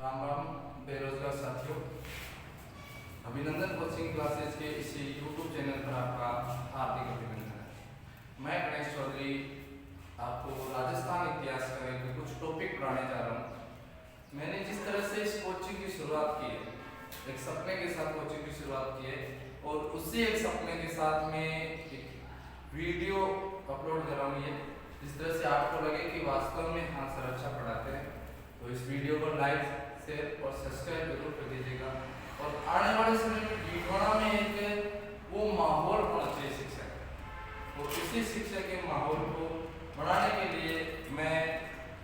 राम राम बेरोजगार साथियों, अभिनंदन कोचिंग क्लासेस के इसी YouTube चैनल पर आपका हार्दिक अभिनंदन है। मैं गणेश चौधरी आपको राजस्थान इतिहास का कुछ टॉपिक पढ़ाने जा रहा हूँ। मैंने जिस तरह से इस कोचिंग की शुरुआत की है, एक सपने के साथ कोचिंग की शुरुआत की है और उसी एक सपने के साथ में एक वीडियो अपलोड कर रहा हूँ। ये जिस तरह से आपको लगे कि वास्तव में हाँ सर अच्छा पढ़ाते हैं, तो इस वीडियो को लाइक शेयर और सब्सक्राइब जरूर कर दीजिएगा। और आने वाले समय में भिगोना में एक वो माहौल होना चाहिए शिक्षा का, और इसी शिक्षा के माहौल को बढ़ाने के लिए मैं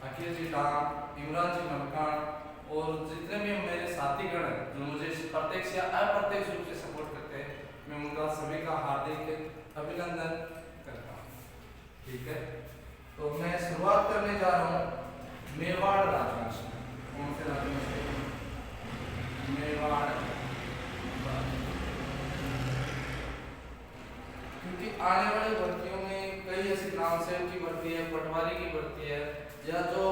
अखिल जी डाम, इमरान जी मलकान और जितने भी मेरे साथीगण हैं जो मुझे प्रत्यक्ष या अप्रत्यक्ष रूप से सपोर्ट करते हैं, मैं उनका सभी का हार्दिक अभिनंदन करता हूँ। ठीक है, तो मैं शुरुआत करने जा रहा हूँ मेवाड़ राजवंश। कौन से राजवंश? मेवाड़। क्योंकि आने वाली भर्तियों में कई ऐसे ग्रामसेवक की भर्ती है, पटवारी की भर्ती है, या जो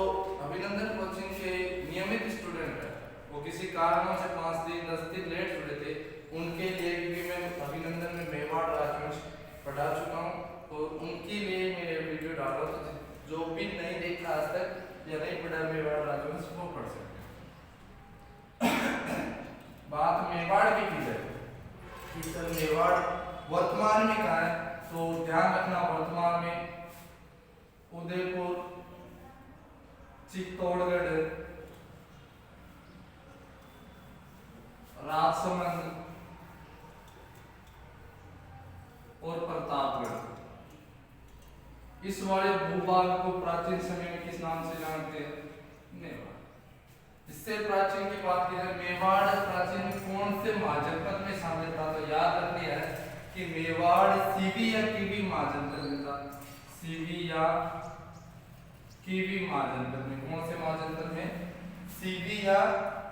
अभिनंदन कोचिंग के नियमित स्टूडेंट है वो किसी कारणों से 5 दिन 10 दिन लेट जुड़े थे, उनके लिए क्योंकि मैं अभिनंदन में मेवाड़ राजवंश पढ़ा चुका हूँ, तो उनके लिए मैं वीडियो डाल रहा हूँ। जो भी नहीं देखा आज तक या नहीं पढ़ा मेवाड़ राजवंश वो पढ़ सकते हैं। बात मेवाड़ की जाए कि सर मेवाड़ वर्तमान में कहाँ है, तो ध्यान रखना वर्तमान में उदयपुर, चित्तौड़गढ़, राजसमंद और प्रतापगढ़, इस वाले भूभाग को प्राचीन समय में किस नाम से जानते हैं? मेवाड़। इससे प्राचीन की बात की जाए, मेवाड़ प्राचीन में कौन से महाजनपद में शामिल था? तो याद रखनी है कि मेवाड़ सीवी या कीवी महाजनपद में था। सीवी या कीवी महाजनपद में। कौन से महाजनपद में? सीवी या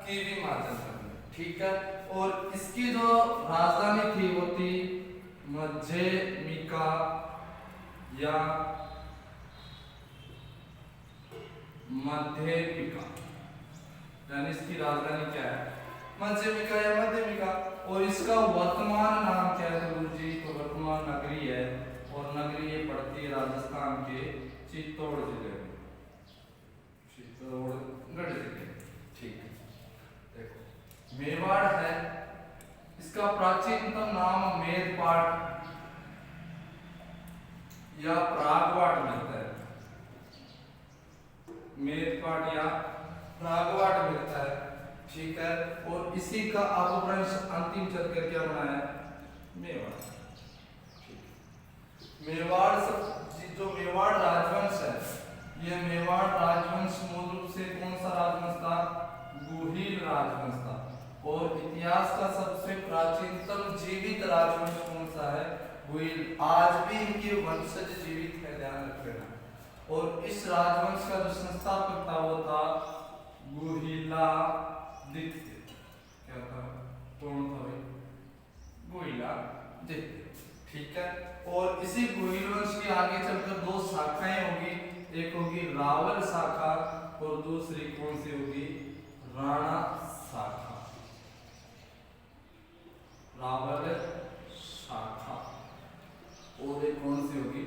कीवी महाजनपद में। ठीक है, और इसकी जो राजधानी थी वो थी मध्यमिका या मध्यमिका, यानी इसकी राजधानी क्या है? मध्यमिका या मध्यमिका। और इसका वर्तमान नाम क्या है गुरु जी? तो वर्तमान नगरी है, और नगरी ये पड़ती है राजस्थान के चित्तौड़ जिले में, चित्तौड़गढ़ जिले। ठीक है, देखो मेवाड़ है, इसका प्राचीनतम नाम मेदपाट या प्रागवाट मिलता है। मेदपाट या प्रागवाट मिलता है। ठीक है, और इसी का अपभ्रंश अंतिम चलकर क्या बना है? मेवाड़। मेवाड़ जो मेवाड़ राजवंश है, यह मेवाड़ राजवंश मूल रूप से कौन सा राजवंश था? गुहिल राजवंश था। और इतिहास का सबसे प्राचीनतम जीवित राजवंश कौन सा है? गुहिल। आज भी इनके वंशज जीवित है, ध्यान रखना। और इस राजवंश का जो संस्थापक था वो था गुहिलादित्य। क्या था? कौन था भाई? गुहिलादित्य। ठीक है, और इसी गुहिल वंश की आगे चलकर 2 शाखाएं होगी, एक होगी रावल शाखा और दूसरी कौन सी होगी? राणा शाखा। रावल शाखा और एक कौन सी होगी?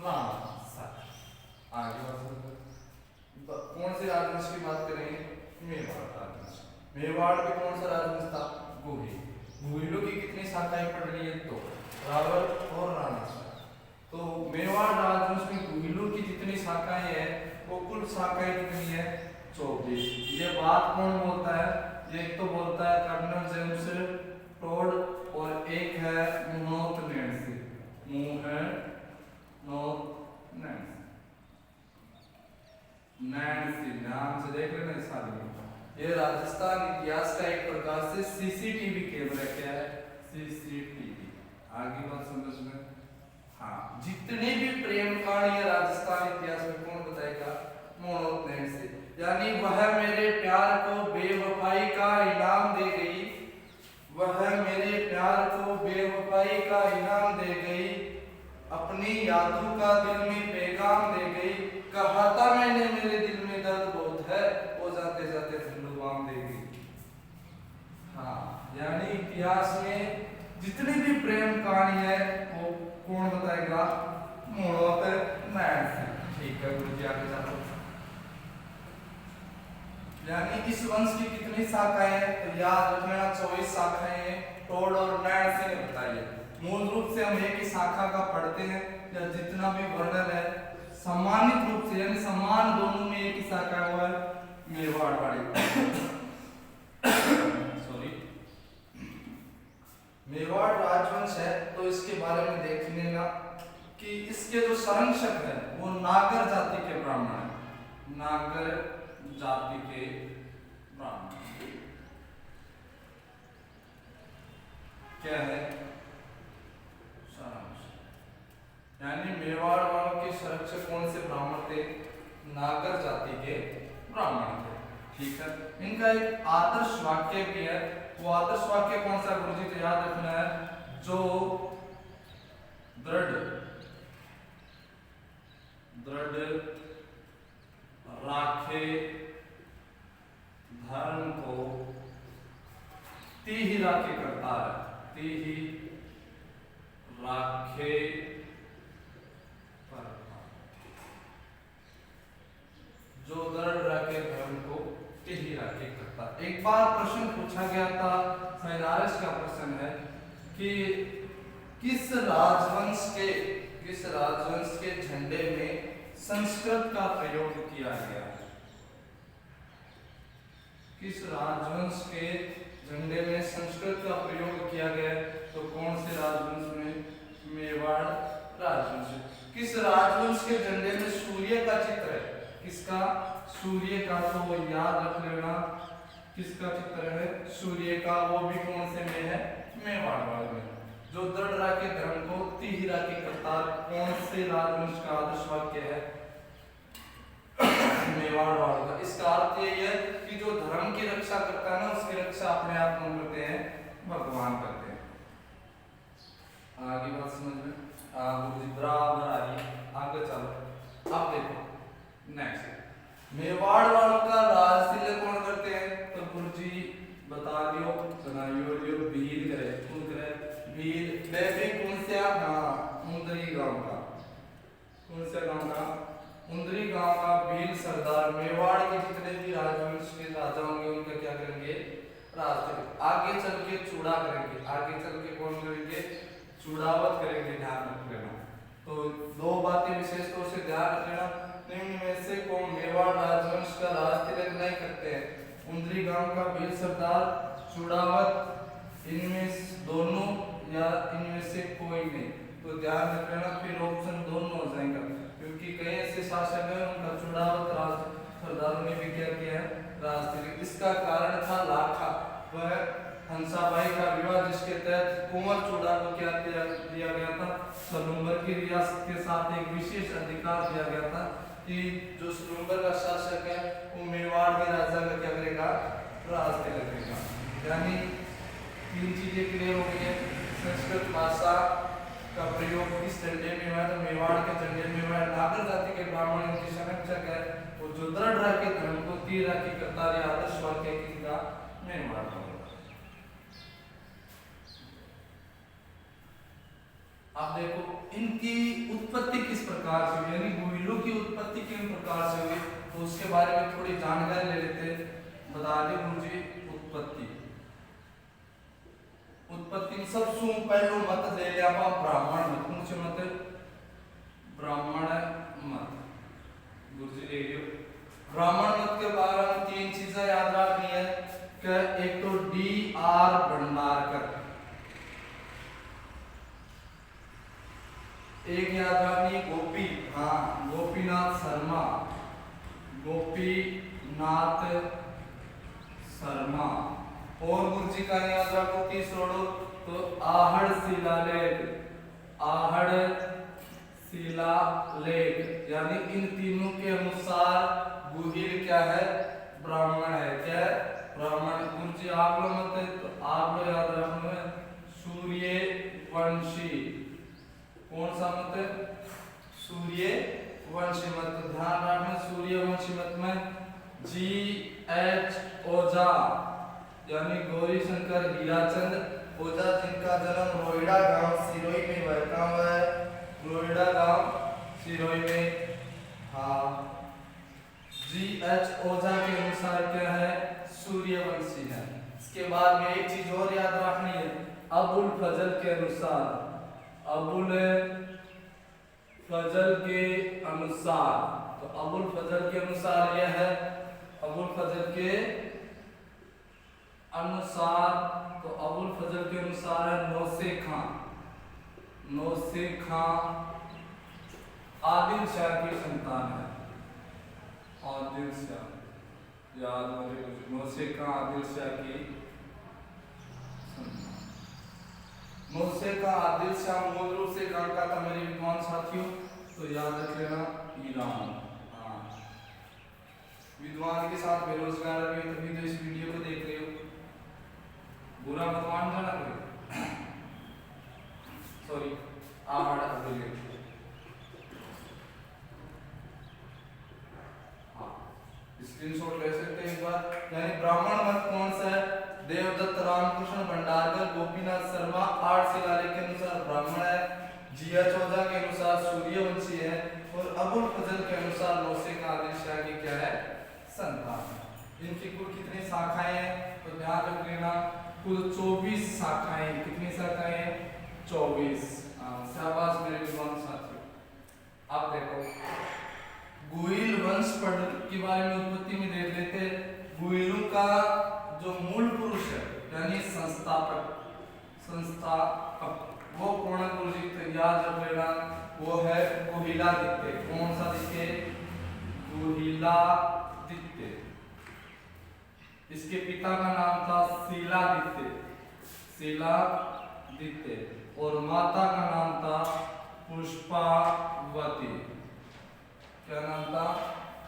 राणा शाखा। आगे कौन से राजवंश की बात करेंगे? मेवाड़ राजवंश। मेवाड़ में कौन सा राजवंश था? गुहिल। गुहिलों की कितनी शाखाएं पड़ रही है? तो रावल और राणा शाखा। तो मेवाड़ राजवंश में गुहिलों की जितनी शाखाएं हैं वो कुल शाखाएं कितनी है? 24। ये बात कौन बोलता है? एक तो बोलता है कर्नल जेम्स टोड और एक है मुनोत नैन्सी। नैन्सी नाम से देख लेना इस आदमी। ये राजस्थान इतिहास का एक प्रकार से सीसीटीवी कैमरा। क्या है? सीसीटीवी। आगे बात समझ में? हाँ, जितने भी प्रेम कहानी राजस्थान इतिहास में कौन बताएगा? मुनोत नैन्सी। यानी वह मेरे प्यार को बेवफाई का इनाम दे गई, वह मेरे प्यार को बेवफाई का इनाम दे गई, अपनी यादों का दिल में पैगाम दे गई। कहा था मैंने मेरे दिल में दर्द बहुत है, वो जाते जाते जिंदगाम दे इतिहास में जितनी भी प्रेम कहानी है वो कौन बताएगा? मोड़ोत नारायण सिंह। ठीक है गुरु जी, आगे चलो। यानी इस वंश की कितनी शाखाएं हैं? तो याद रखना 24 शाखाएं हैं। टोड और नारायण सिंह ने बताइए। मूल रूप से हम एक ही शाखा का पढ़ते हैं, या जितना भी वर्णन है सम्मानित रूप से, यानी सम्मान दोनों में एक ही शाखा हुआ है, मेवाड़ वाली। सॉरी, मेवाड़ राजवंश है। तो इसके बारे में देख लेना कि इसके जो संरक्षक है वो नागर जाति के ब्राह्मण है। नागर जाति के ब्राह्मण क्या है? यानी मेवाड़ वालों के संरक्षक कौन से ब्राह्मण थे? नागर जाति के ब्राह्मण थे। ठीक है, इनका एक आदर्श वाक्य भी है। वो आदर्श वाक्य कौन सा गुरुजी? तो याद रखना है, जो दृढ़ राखे धर्म को ती ही राखे करता है। ती ही राखे जो दृढ़ रखे धर्म को ती राखे करता। एक बार प्रश्न पूछा गया था, सैनारस का प्रश्न है कि किस राजवंश के झंडे में संस्कृत का प्रयोग किया गया है? किस राजवंश के झंडे में संस्कृत का प्रयोग किया गया है? तो कौन से राजवंश में? मेवाड़ राजवंश। किस राजवंश के झंडे में सूर्य का चित्र है? किसका? सूर्य का। तो याद रख लेना, किसका चित्र है? सूर्य का। वो भी कौन से में है? मेवाड़ वाले में। जो दृढ़ राखे धर्म को ती ही राखे करता, कौन से राजवंश का आदर्श वाक्य है? मेवाड़ वालों का। इसका अर्थ ये है कि जो धर्म की रक्षा करता है ना, उसकी रक्षा अपने आप कौन करते हैं? भगवान करते हैं। आगे बात समझ में बराबर आ रही। आगे चलो, अब देखो नेक्स्ट, मेवाड़ वालों का राज तिलक कौन करते हैं? तो गुरुजी बता दियो, बनाइयो लियो, भील करे, कौन करे? भील। वे भी कौन से? हाँ, उंदरी गांव का। कौन से गांव का? उंदरी गांव का भील सरदार मेवाड़ के जितने भी राजवंश के राजा होंगे उनका क्या करेंगे? राज तिलक। आगे चल के चूड़ा करेंगे। आगे चल के कौन करेंगे? चूड़ावत करेंगे। ध्यान रख लेना। तो दो बातें विशेष तौर से ध्यान रख लेना। निम्न में से कौन मेवाड़ राजवंश का राज तिलक नहीं करते हैं? उंदरी गांव का भील सरदार, चूड़ावत, इनमें दोनों या इनमें से कोई नहीं। तो ध्यान रख लेना, फिर ऑप्शन दोनों हो जाएगा, क्योंकि कई ऐसे शासक हैं उनका चूड़ावत राज सरदारों ने भी क्या किया है? राज तिलक। इसका कारण था लाखा, वह हंसाबाई का विवाह, जिसके तहत कुंवर चूड़ा को क्या दिया गया था? सलूम्बर की रियासत के साथ एक विशेष अधिकार दिया गया था कि जो सलूम्बर का शासक है वो मेवाड़ के राजा का क्या करेगा? राज तिलक करेगा। यानी तीन चीजें क्लियर हो गई है। संस्कृत भाषा का प्रयोग किस झंडे में हुआ? तो मेवाड़ के झंडे में हुआ। नागर जाति के ब्राह्मण उनकी संरक्षक है, वो जो दृढ़ राखे धर्म को ती राखे करता है। आदर्श वाक्य किसका? मेवाड़ का। अब देखो इनकी उत्पत्ति किस प्रकार से हुई, यानी गुहिलों की उत्पत्ति किन प्रकार से हुई, तो उसके बारे में थोड़ी जानकारी ले लेते हैं। बता दें गुरुजी, उत्पत्ति में सबसे पहले मत ले लिया ब्राह्मण मत। कौन से मत? ब्राह्मण मत। गुरुजी ले लियो। ब्राह्मण मत के बारे में तीन चीजें याद रखनी है कि एक तो D.R. भंडारकर, एक याद रखनी गोपी, हाँ गोपीनाथ शर्मा, गोपीनाथ शर्मा। और गुरुजी का याद रखो तीसरों, तो आहड़ शिलालेख, आहड़ शिलालेख। यानी इन तीनों के अनुसार गुहिल क्या है? ब्राह्मण है। क्या है? ब्राह्मण। गुरुजी आप लोग मत, तो आप लोग याद रखना सूर्यवंशी। कौन सा मत? सूर्यवंशी मत। ध्यान रखना सूर्यवंशी मत में G.H. ओझा, यानी गौरी शंकर हीराचंद ओझा जिनका जन्म रोहिड़ा गांव सिरोही में हुआ है। कहाँ हुआ है? रोहिड़ा गांव सिरोही में। हाँ। G.H. ओझा के अनुसार क्या है? सूर्यवंशी है। इसके बाद में एक चीज और याद रखनी है, अबुल फजल के अनुसार, अबुल फजल के अनुसार, तो अबुल फजल के अनुसार यह है, अबुल फजल के अनुसार, तो अबुल फजल के अनुसार है नौसे खां। नौसे खां आदिल शाह की संतान है। आदिल शाह याद मुझे कुछ, नौसे खां आदिल शाह की संतान। नौसे खां आदिल शाह मूल रूप से कहाँ का था मेरे विद्वान साथियों? तो याद रख लेना, ईरान। हाँ, विद्वान के साथ बेरोजगार भी हो तभी तो इस वीडियो को देख रहे हो, बुरा मत मान जाना कोई। सॉरी, स्क्रीनशॉट ले सकते हैं एक बार। यानी ब्राह्मण मत कौन सा है? देवदत्त रामकृष्ण भंडारकर गोपीनाथ शर्मा आठ शिलालेख के अनुसार ब्राह्मण है। G.H. ओझा के अनुसार सूर्यवंशी है और अबुल फजल के अनुसार नौसे खां आदिल शाह की क्या है? संतान। इनकी कुल कितनी शाखाएं हैं? तो ध्यान रख लेना, कुल 24 शाखाएं। कितनी शाखाएं हैं? 24। शाबाश मेरे विद्वान साथियों। आप देखो, गुइल वंश के बारे में उत्पत्ति में देख लेते हैं। गुइलों का जो मूल पुरुष है यानी संस्थापक वो कौन पुरुष याद रख लेना, वो है गुहिलादित्य। कौन सा दित्य? गुहिलादित्य। इसके पिता का नाम था शीलादित्य, शीलादित्य, और माता का नाम था पुष्पावती। क्या नाम था?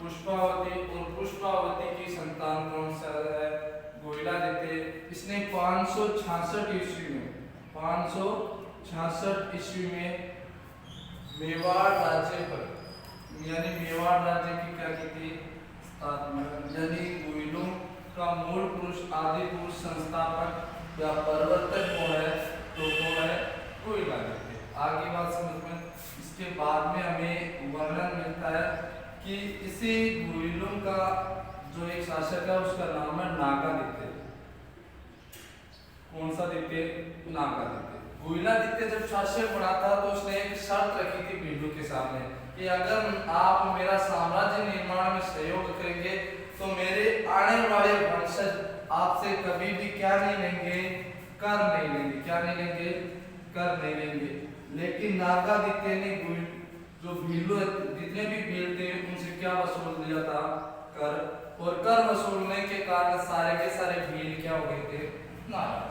पुष्पावती। और पुष्पावती की संतान कौन सा है? गुहिलादित्य। इसने 566 ईस्वी में, 566 ईस्वी में मेवाड़ राज्य पर, यानी मेवाड़ राज्य की क्या की थी? स्थापना। यानी गुहिलों का मूल पुरुष, आदि पुरुष, संस्थापक या प्रवर्तक कौन है? तो वो है गुहिलादित्य। आगे बात समझ में। इसके बाद में हमें वर्णन मिलता है कि इसी गुहिलों का जो एक शासक है उसका नाम है नागादित्य। कौन सा दित्य? नागादित्य। गुहिलादित्य जब शासक बना था तो उसने एक शर्त रखी थी भीलू के सामने कि अगर आप मेरा साम्राज्य निर्माण में सहयोग करेंगे तो मेरे आने वाले वंशज आपसे कभी भी क्या नहीं लेंगे? कर नहीं लेंगे। क्या नहीं लेंगे? कर नहीं लेंगे। लेकिन नागादित्य ने जो भीलू जितने भी भील थे उनसे क्या वसूल लिया था? कर। और कर वसूलने के कारण सारे के सारे भील क्या हो गए थे? नागा।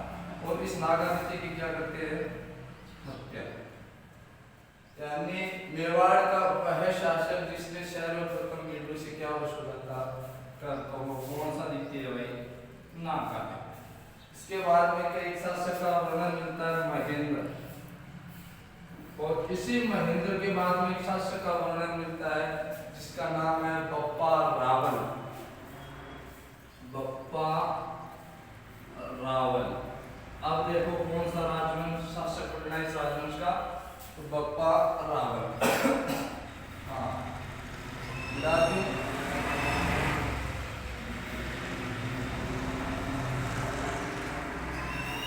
और इस नागादित्य की क्या करते हैं? हत्या। यानी मेवाड़ का वह शासक जिसने सर्वप्रथम भीलू से क्या वसूला था? कर। तो वो कौन सा दित्य है भाई? नागा। इसके बाद में कई शासक का वर्णन मिलता है महेंद्र, और इसी महेंद्र के बाद में एक शासक का वर्णन मिलता है जिसका नाम है बप्पा रावल। बप्पा रावल। अब देखो कौन सा राजवंश शासक बनना है इस राजवंश का? तो बप्पा रावल। हाँ,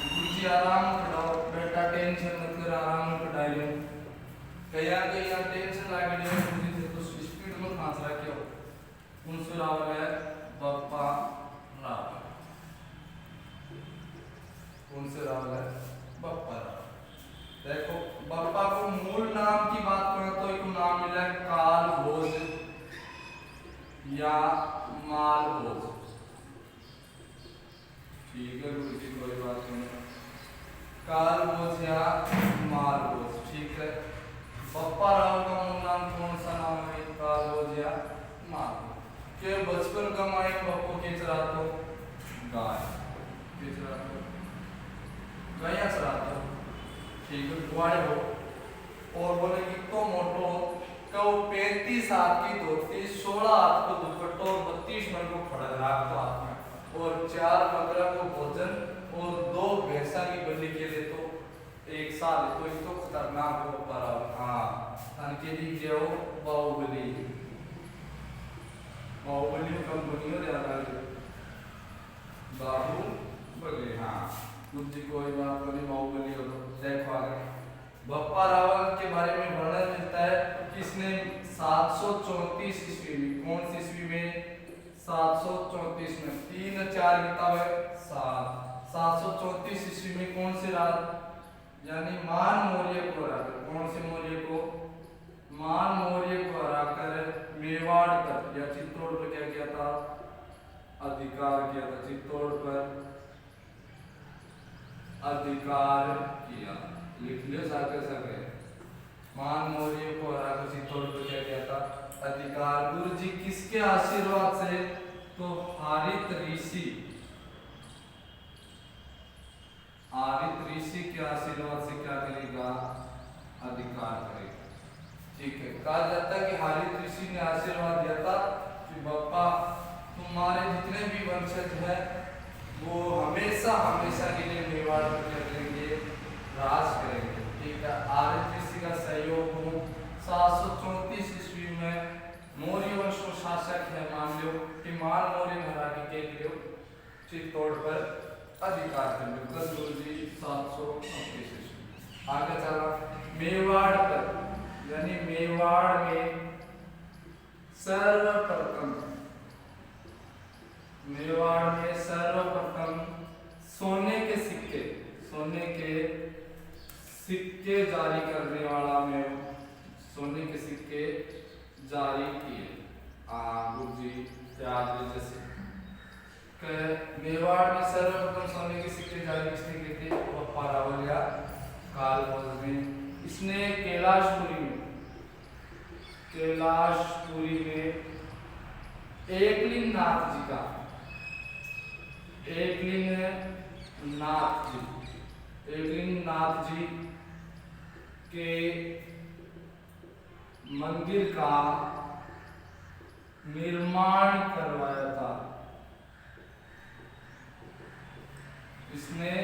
गुरुजी आराम करो बेटा, टेंशन मत कर, आराम कटाई लो। कया टेंशन लागे नहीं, गुरुजी तो स्पीड में खांस रहा क्यों? कौन सा रावल है? बप्पा रावल। कौन से रावल है? बप्पा रावल। देखो बप्पा को मूल नाम की बात करें तो एक नाम मिला है काल भोज या माल भोज। ठीक है गुरुजी, कोई बात नहीं। काल भोज या माल भोज, ठीक है। बप्पा रावल का मूल नाम कौन सा नाम है? काल भोज या माल भोज। के बचपन का माई बप्पो के चरा तो गाय, के चरा तो गाया चरा तो, ठीक है। गुआड़े हो और बोले कि तो मोटो कौ 35 हाथ की धोती, 16 हाथ को दुपट्टो और 32 मन को खड़ग राख तो हाथ में, और 4 बकरा को भोजन और 2 भैंसा की बलि के साल तो इसको खतरनाक हो पर हाँ के दी जो बाहुबली बाहुबली कंपनी हो जाता बाहुबली हाँ कुछ कोई बात नहीं बाहुबली हो तो देखो आगे बप्पा रावल के बारे में वर्णन मिलता है किसने 734 ईस्वी में कौन सी ईस्वी में 734 में 3-4 किताब है 734 ईस्वी में कौन से राज यानी मान मौर्य को हराकर कौन से मौर्य को मान मौर्य को हराकर मेवाड़ पर या चित्तौड़ पर क्या किया था अधिकार किया था चित्तौड़ पर अधिकार किया लिख लियो साकर सके मान मौर्य को हराकर चित्तौड़ पर क्या किया था अधिकार गुरु जी किसके आशीर्वाद से तो हारित ऋषि के आशीर्वाद से क्या करेगा अधिकार करेगा ठीक है कहा जाता है कि हारित ऋषि ने आशीर्वाद दिया था कि बप्पा तुम्हारे जितने भी वंशज है वो हमेशा हमेशा के लिए मेवाड़ पर क्या करेंगे राज करेंगे ठीक है हारित ऋषि का सहयोग हो 734 ईस्वी में मौर्य वंश को शासक है मान लो कि मान मौर्य हरा के लिए चित्तौड़ पर अधिकार कर लो कल गुरु जी 734 ईस्वी आगे चला मेवाड़ पर यानी मेवाड़ में सर्वप्रथम सोने के सिक्के जारी करने वाला में सोने के सिक्के जारी किए गुरु जी जैसे मेवाड़ में सर्वप्रथम सोने के सिक्के जारी किसने किए थे बप्पा रावल या कालभोज में इसने कैलाशपुरी में एकलिंग नाथ जी के मंदिर का निर्माण करवाया था इसने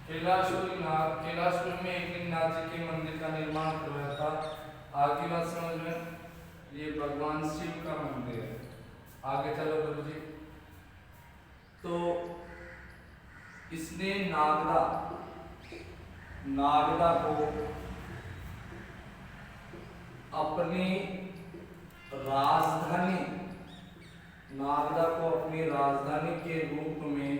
कैलाशपुरी में एकलिंग नाथ जी के मंदिर का निर्माण करवाया था आगे बात समझ में ये भगवान शिव का मंदिर है आगे चलो गुरु जी तो इसने नागदा को अपनी राजधानी के रूप में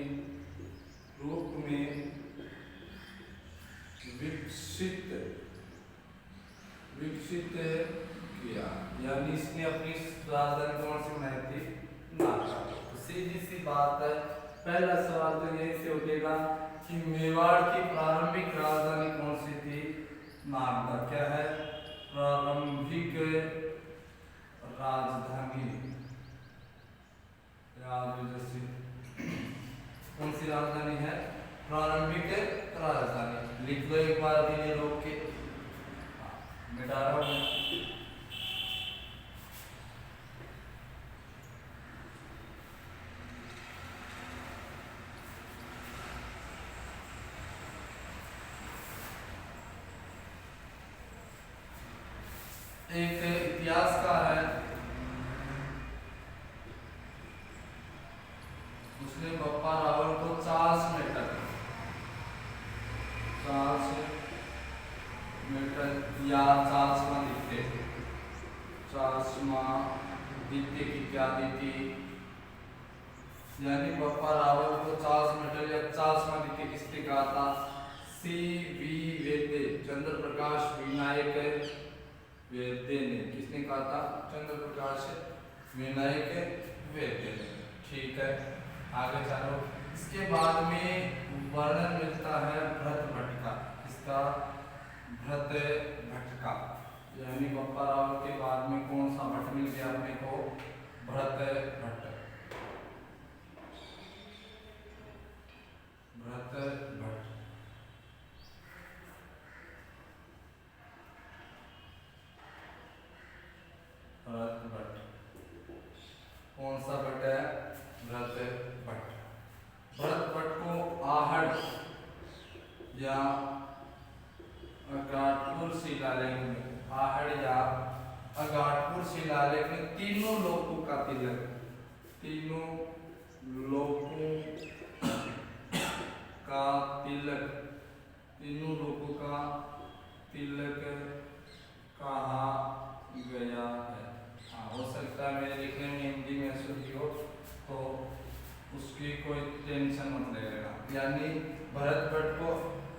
विकसित किया यानी इसने अपनी राजधानी कौन सी बनाई थी नागदा तो सीधी सी बात है पहला सवाल तो यही से उठेगा कि मेवाड़ की प्रारंभिक राजधानी कौन सी थी नागदा क्या है प्रारंभिक राजधानी कौन सी राजधानी है प्रारंभिक राजधानी लिख दो एक बार भी ये लोग के मिटा रहा हूं एक इतिहासकार है उसने बप्पा रावल को चार्ल्स द्वितीय की क्या दी थी यानी बप्पा रावल को चार्ल्स मेटल या चार्ल्स द्वितीय किसने कहा था C.V. वेद्य चंद्र प्रकाश विनायक वेद्य ने किसने कहा था चंद्र प्रकाश विनायक वेद्य ने ठीक है आगे चलो इसके बाद में वर्णन मिलता है भरत भट्ट का इसका भरत भट्ट का यानी बप्पा रावल के बाद में कौन सा भट्ट मिल गया अपने को भरत भट्ट कौन सा भट्ट है भरत भट्ट को आहड़ या शिलालेख में तीनों लोकों का तिलक, तीनों लोकों का तिलक, तीनों लोकों का तिलक कहा गया है। हाँ, हो सकता है मेरे लिखने में हिंदी में अशुद्धि हो तो उसकी कोई टेंशन मत लेना। यानी भरत भट्ट को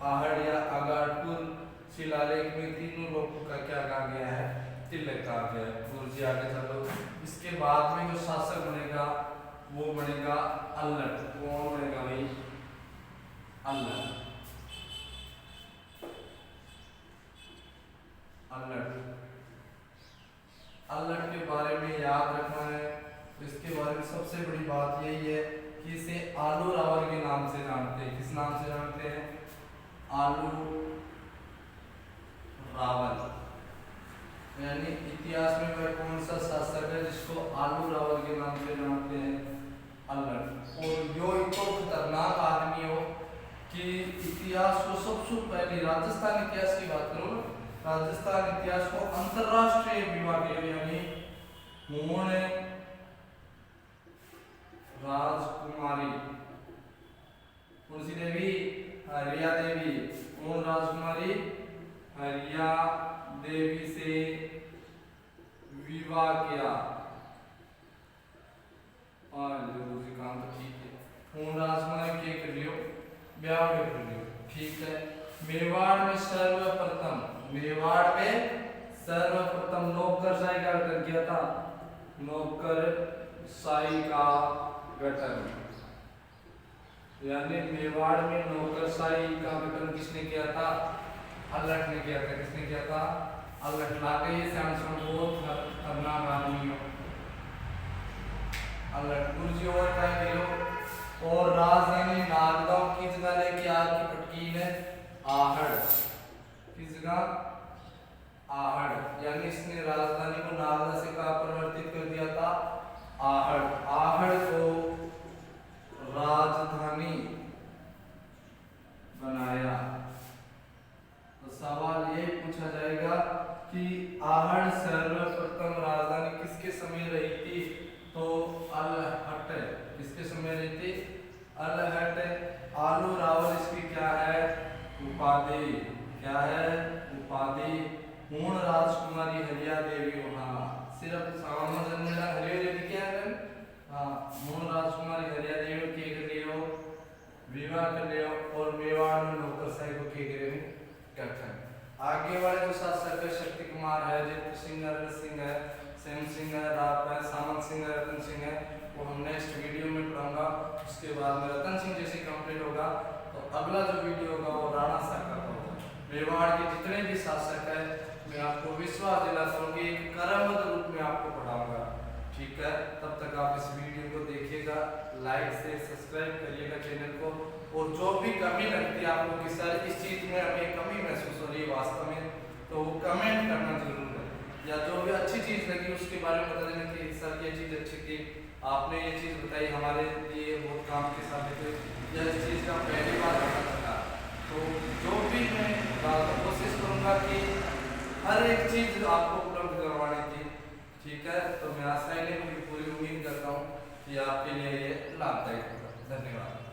आहड़ या अगाडपुर शिलालेख में तीनों लोगों का क्या कहा गया है, तिलक कहा गया है। गुरुजी आगे चलो। इसके बाद में जो शासक बनेगा वो बनेगा अल्लट। कौन बनेगा भाई? अल्लट। अल्लट, अल्लट के बारे में याद रखना है। तो इसके बारे में सबसे बड़ी बात यही है कि इसे आलू रावल के नाम से जानते हैं। किस नाम से जानते हैं? आलू रावल। यानी इतिहास में वह कौन सा शासक है जिसको आलू रावल के नाम से जानते हैं? अल्लट। और यो इतना खतरनाक आदमी हो कि इतिहास को सबसे पहले, राजस्थान इतिहास की बात करो, राजस्थान इतिहास को अंतरराष्ट्रीय विवाह यानी उन्होंने राजकुमारी तुलसी देवी, हरिया देवी, और राजकुमारी हरिया देवी से विवाह किया। काम तो ठीक है। उन राजकुमारी के कर लियो, ब्याह के कर लियो, ठीक है। मेवाड़ में सर्वप्रथम, मेवाड़ में सर्वप्रथम नौकरशाही का गठन किया था। नौकरशाही का गठन, यानी मेवाड़ में नौकरशाही का गठन किसने किया था? अल्लट ने किया था। किसने किया था? अल्लट। लाके ये बहुत खतरनाक आदमी हो अल्लट। गुरुजी और क्या करो, और राजधानी नागदाव की जगह लेके आपकी पटकी ने आहड़, किस जगह? आहड़। यानी इसने राजधानी को नागदा से कहा परिवर्तित कर दिया था? आहड़। आहड़ को राजधानी बनाया। तो सवाल ये पूछा जाएगा कि आहड़ सर्वप्रथम राजधानी किसके समय रही थी? तो अल्हट। किसके समय रही थी? अल्हट। आलू रावल इसकी क्या है? उपाधि। क्या है? उपाधि। पूर्ण राजकुमारी हरिया देवी वहाँ सिर्फ सामान्य जन्म हरिया देवी क्या है? हाँ, पूर्ण राजकुमारी हरिया देवी के कर लियो, विवाह कर लियो, और मेवाड़ में नौकरशाही को के करे गठन। आगे वाले जो शासक है शक्ति कुमार है, जयपुर सिंह है, रतन सिंह है, सेम सिंह है, राप है, सामंत सिंह है, रतन सिंह है, वो हम नेक्स्ट वीडियो में पढ़ाऊंगा। उसके बाद में रतन सिंह जैसे कंप्लीट होगा तो अगला जो वीडियो होगा वो राणा साहब का होगा। मेवाड़ के जितने भी शासक है मैं आपको विश्वास दिलाता हूँ कि क्रमबद्ध रूप में आपको पढ़ाऊंगा, ठीक है। तब तक आप इस वीडियो को देखिएगा, लाइक से सब्सक्राइब करिएगा चैनल को, और जो भी कमी लगती है आपको कि सर इस चीज़ में हमें कमी महसूस हो रही है वास्तव में, तो कमेंट करना जरूर है, या जो भी अच्छी चीज़ लगी उसके बारे में बता देना कि सर ये चीज़ अच्छी थी, आपने ये चीज़ बताई हमारे लिए बहुत काम के साबित हुई, या इस चीज़ का पहली बार पता चला। तो जो भी मैं कोशिश करूँगा कि हर एक चीज़ आपको उपलब्ध करवानी थी, ठीक है। तो मैं आशा ही नहीं पूरी उम्मीद करता हूँ कि आपके लिए ये लाभदायक होगा। धन्यवाद।